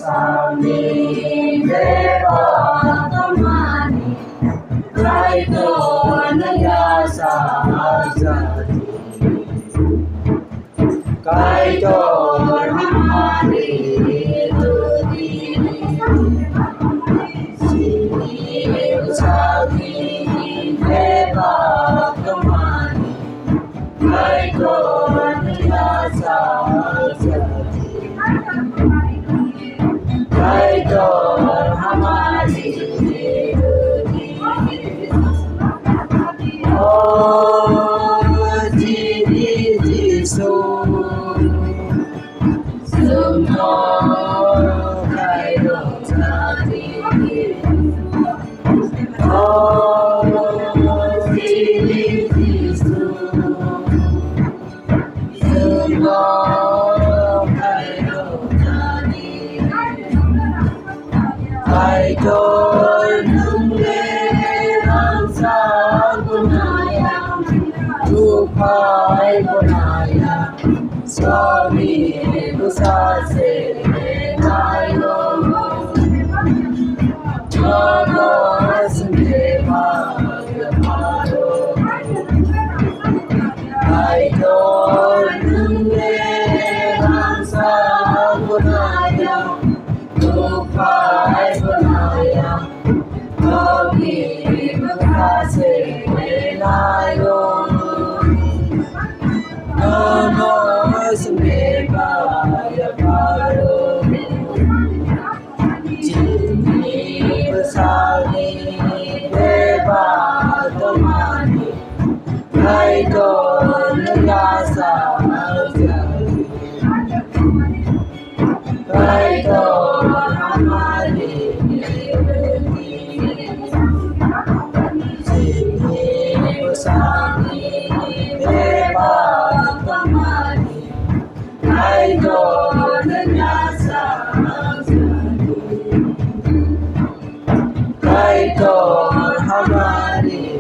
Sami Deva Tamani Raito Nayasa Ajati Kaito Ramani Dudini Sini Usagi Deva Tamani Raito Nayasa Ajati Kaito Ramani Swami Busase Nayo Jono Sundeva Yaparo Kaito Nunge Ramsa Gunaya Tupai Gunaya Swami Busase Nayo Jono Sundeva Yaparo Jini Basali Deva Tamani Kaito Nagasa Ajati Kaito Ramani Jini Basali Deva Tamani Kaito Nagasa Ajati Kaito Ramani